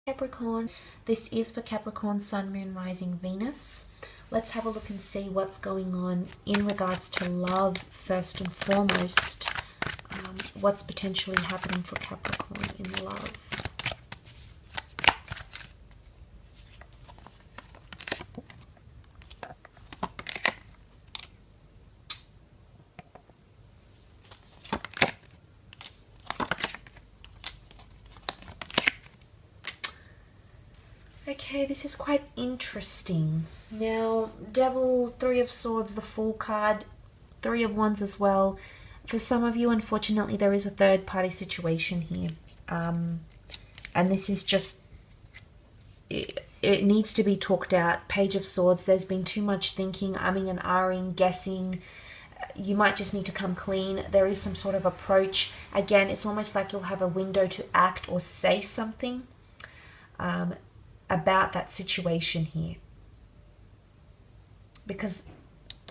Capricorn. This is for Capricorn, Sun, Moon, Rising, Venus. Let's have a look and see what's going on in regards to love first and foremost. What's potentially happening for Capricorn in love. Okay, this is quite interesting. Now, Devil, Three of Swords, the Fool card, Three of Wands as well. For some of you, unfortunately, there is a third-party situation here. And this is just... It needs to be talked out. Page of Swords, there's been too much thinking, umming and ahhing, guessing. You might just need to come clean. There is some sort of approach. Again, it's almost like you'll have a window to act or say something about that situation here, because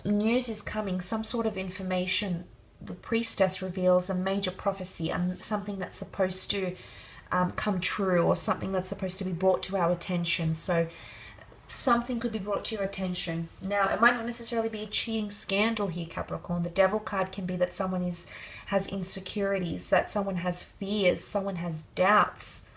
news is coming, some sort of information. The priestess reveals a major prophecy, something that's supposed to come true, or something that's supposed to be brought to our attention. So something could be brought to your attention. Now, it might not necessarily be a cheating scandal here, Capricorn. The Devil card can be that someone has insecurities, that someone has fears, someone has doubts,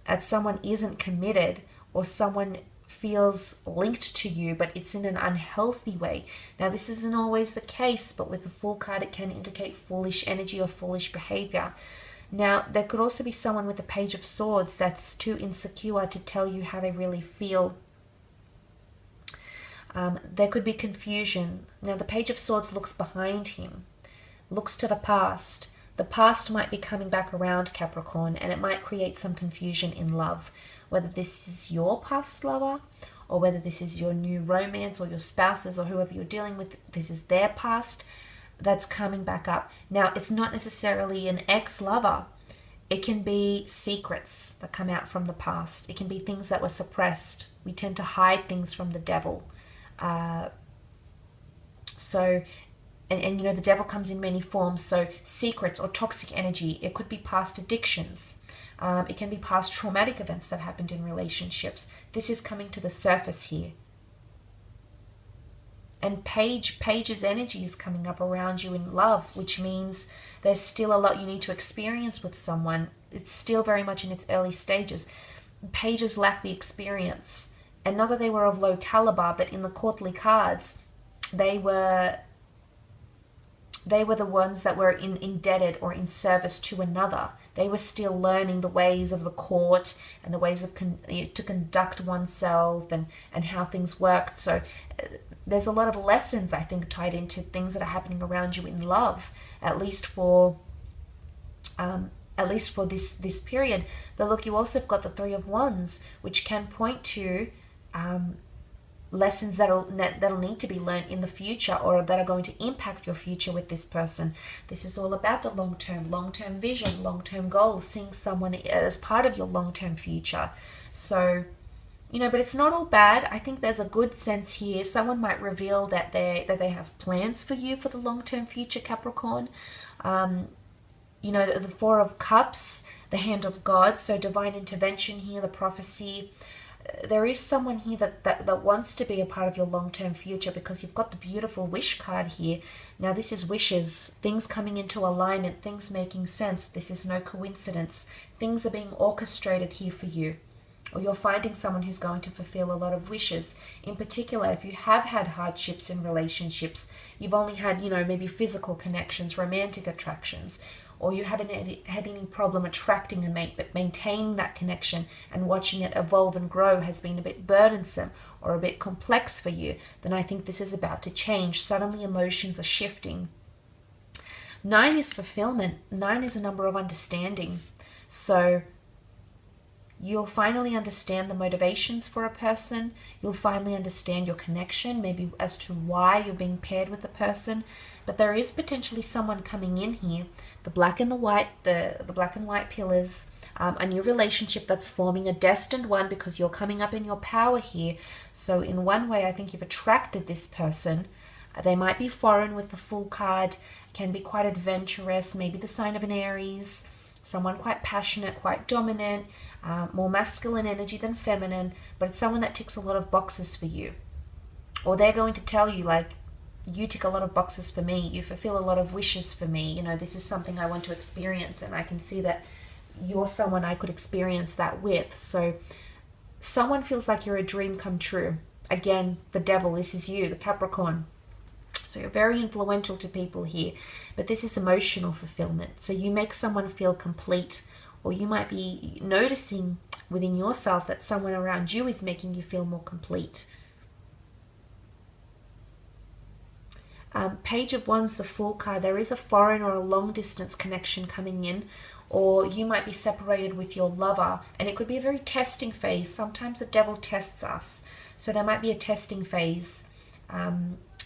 that someone isn't committed, or someone feels linked to you, but it's in an unhealthy way. Now, this isn't always the case, but with the Fool card, it can indicate foolish energy or foolish behavior. Now, there could also be someone with the Page of Swords that's too insecure to tell you how they really feel. There could be confusion. Now, the Page of Swords looks behind him, looks to the past. The past might be coming back around, Capricorn, and it might create some confusion in love. Whether this is your past lover, or whether this is your new romance, or your spouses, or whoever you're dealing with, this is their past that's coming back up. Now, it's not necessarily an ex-lover. It can be secrets that come out from the past. It can be things that were suppressed. We tend to hide things from the Devil. And you know, the Devil comes in many forms, so secrets or toxic energy. It could be past addictions. It can be past traumatic events that happened in relationships. This is coming to the surface here. And Page's energy is coming up around you in love, which means there's still a lot you need to experience with someone. It's still very much in its early stages. Pages lack the experience. And not that they were of low caliber, but in the courtly cards, they were the ones that were indebted or in service to another. They were still learning the ways of the court and the ways of to conduct oneself and how things worked. So there's a lot of lessons, I think, tied into things that are happening around you in love, at least for this period. But look, you also have got the Three of Wands, which can point to lessons that'll need to be learned in the future, or that are going to impact your future with this person. This is all about the long-term vision, long-term goals, seeing someone as part of your long-term future. So, you know, but it's not all bad. I think there's a good sense here. Someone might reveal that they have plans for you for the long-term future, Capricorn. You know, the Four of Cups, the Hand of God, so divine intervention here, the prophecy. There is someone here that wants to be a part of your long-term future, because you've got the beautiful Wish card here. Now, this is wishes, things coming into alignment, things making sense. This is no coincidence. Things are being orchestrated here for you. Or you're finding someone who's going to fulfill a lot of wishes. In particular, if you have had hardships in relationships, you've only had, you know, maybe physical connections, romantic attractions, or you haven't had any problem attracting a mate, but maintaining that connection and watching it evolve and grow has been a bit burdensome or a bit complex for you, then I think this is about to change. Suddenly emotions are shifting. 9 is fulfillment. 9 is a number of understanding. So you'll finally understand the motivations for a person. You'll finally understand your connection, maybe as to why you're being paired with a person. But there is potentially someone coming in here, the black and the white, the black and white pillars, a new relationship that's forming, a destined one, because you're coming up in your power here. So in one way, I think you've attracted this person. They might be foreign with the Fool card, can be quite adventurous, maybe the sign of an Aries. someone quite passionate, quite dominant, more masculine energy than feminine, but it's someone that ticks a lot of boxes for you. Or they're going to tell you, like, you tick a lot of boxes for me, you fulfill a lot of wishes for me, you know, this is something I want to experience, and I can see that you're someone I could experience that with. So someone feels like you're a dream come true. Again, the devil, this is you, the Capricorn. So you're very influential to people here, but this is emotional fulfillment. So you make someone feel complete, or you might be noticing within yourself that someone around you is making you feel more complete. Page of Wands, the Fool card. There is a foreign or a long distance connection coming in, or you might be separated with your lover, and it could be a very testing phase. Sometimes the devil tests us, so there might be a testing phase,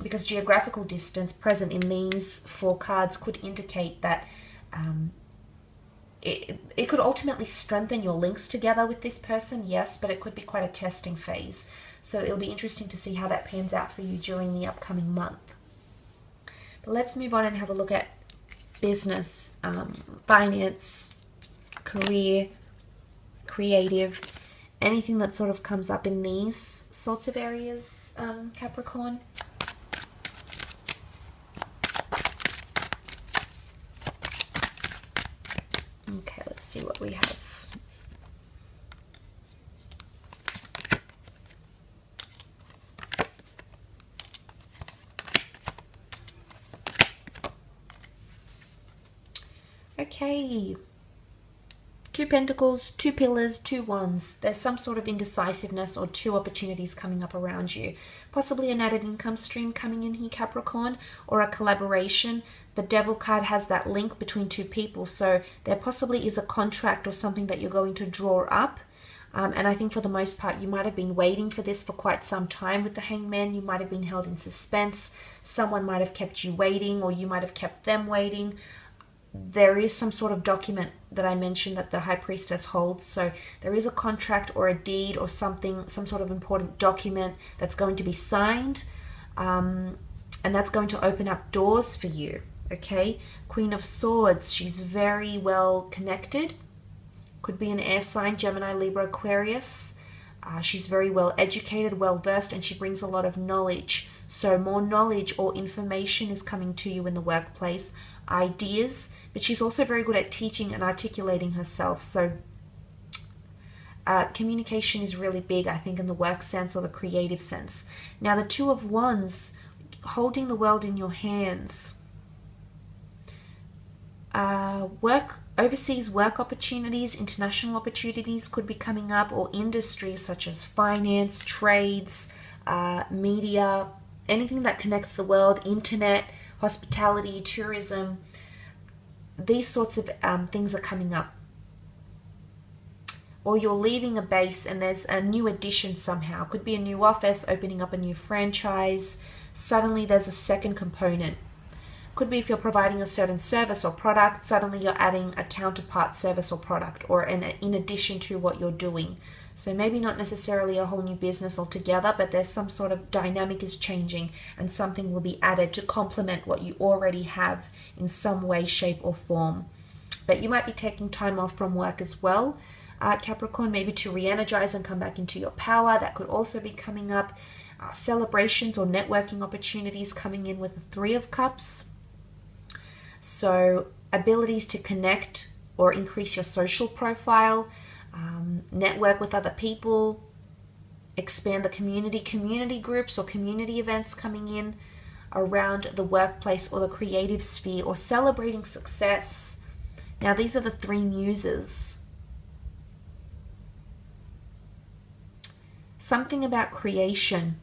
because geographical distance present in these 4 cards could indicate that it could ultimately strengthen your links together with this person, yes, but it could be quite a testing phase. So it'll be interesting to see how that pans out for you during the upcoming month. But let's move on and have a look at business, finance, career, creative, anything that sort of comes up in these sorts of areas, Capricorn. Okay, let's see what we have. Okay, 2 pentacles, 2 pillars, 2 wands. There's some sort of indecisiveness or 2 opportunities coming up around you. Possibly an added income stream coming in here, Capricorn, or a collaboration. The Devil card has that link between 2 people, so there possibly is a contract or something that you're going to draw up. And I think for the most part, you might have been waiting for this for quite some time with the Hangman. You might have been held in suspense. Someone might have kept you waiting, or you might have kept them waiting. There is some sort of document that I mentioned that the High Priestess holds. So there is a contract or a deed or something, some sort of important document that's going to be signed. And that's going to open up doors for you. Okay. Queen of Swords. She's very well connected. Could be an air sign, Gemini, Libra, Aquarius. She's very well educated, well versed, and she brings a lot of knowledge. So more knowledge or information is coming to you in the workplace, ideas, but she's also very good at teaching and articulating herself. So communication is really big, I think, in the work sense or the creative sense. Now, the 2 of Wands, holding the world in your hands. Overseas work opportunities, international opportunities could be coming up, or industries such as finance, trades, media, anything that connects the world, internet, hospitality, tourism. These sorts of things are coming up. Or you're leaving a base and there's a new addition somehow. Could be a new office, opening up a new franchise. Suddenly there's a second component. Could be if you're providing a certain service or product, suddenly you're adding a counterpart service or product, or in addition to what you're doing. So maybe not necessarily a whole new business altogether, but there's some sort of dynamic is changing and something will be added to complement what you already have in some way, shape or form. But you might be taking time off from work as well, Capricorn, maybe to re-energize and come back into your power. That could also be coming up. Celebrations or networking opportunities coming in with the 3 of Cups. So abilities to connect or increase your social profile, network with other people, expand the community groups or community events coming in around the workplace or the creative sphere, or celebrating success. Now, these are the 3 muses. Something about creation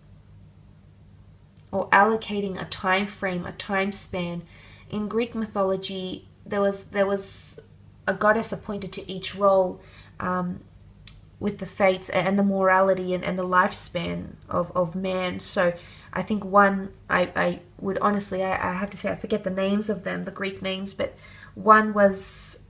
or allocating a time frame, a time span. In Greek mythology, there was a goddess appointed to each role, with the fates and the morality and the lifespan of man. So I think one, I would honestly, I have to say, I forget the names of them, the Greek names, but one was,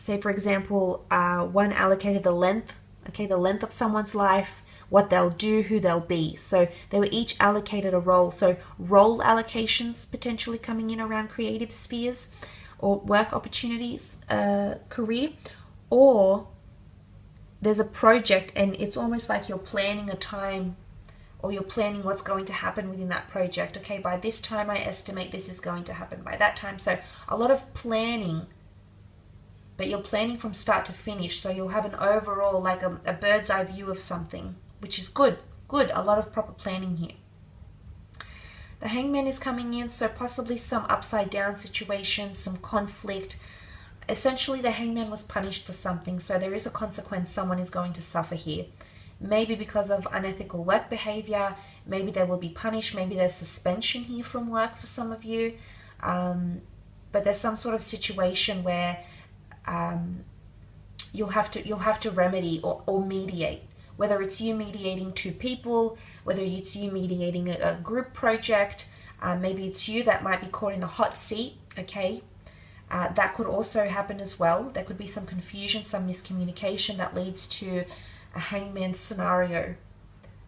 say for example, one allocated the length, the length of someone's life, what they'll do, who they'll be. So they were each allocated a role. So role allocations potentially coming in around creative spheres. or work opportunities, career, or there's a project and it's almost like you're planning a time, or you're planning what's going to happen within that project. Okay, by this time I estimate this is going to happen by that time. So a lot of planning, but you're planning from start to finish. So you'll have an overall, like a bird's eye view of something, which is good. Good, a lot of proper planning here. The Hangman is coming in, so possibly some upside down situation, some conflict. Essentially, the Hangman was punished for something, so there is a consequence someone is going to suffer here. Maybe because of unethical work behavior, maybe they will be punished, maybe there's suspension here from work for some of you. But there's some sort of situation where you'll have to remedy or mediate. Whether it's you mediating two people, whether it's you mediating a group project, maybe it's you that might be caught in the hot seat, okay? That could also happen as well. There could be some confusion, some miscommunication that leads to a Hangman scenario.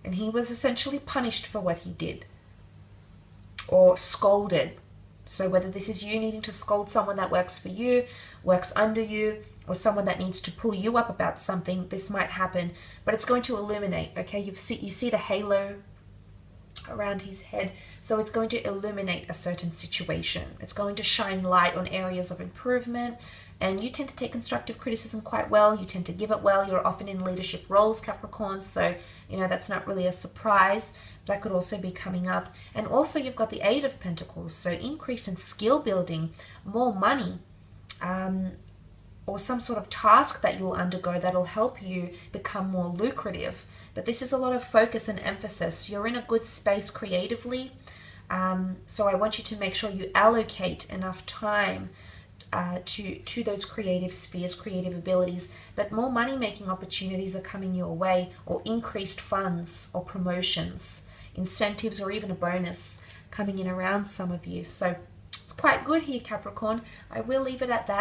And he was essentially punished for what he did, or scolded. So whether this is you needing to scold someone that works for you, works under you, or someone that needs to pull you up about something, this might happen. But it's going to illuminate, okay? You see the halo around his head, so it's going to illuminate a certain situation. It's going to shine light on areas of improvement, and you tend to take constructive criticism quite well. You tend to give it well. You're often in leadership roles, Capricorn, so you know that's not really a surprise. That could also be coming up. And also you've got the Eight of Pentacles, so increase in skill building, more money, or some sort of task that you'll undergo that'll help you become more lucrative. But this is a lot of focus and emphasis. You're in a good space creatively, so I want you to make sure you allocate enough time to those creative spheres, creative abilities. But more money-making opportunities are coming your way, or increased funds or promotions, incentives, or even a bonus coming in around some of you. So it's quite good here, Capricorn. I will leave it at that.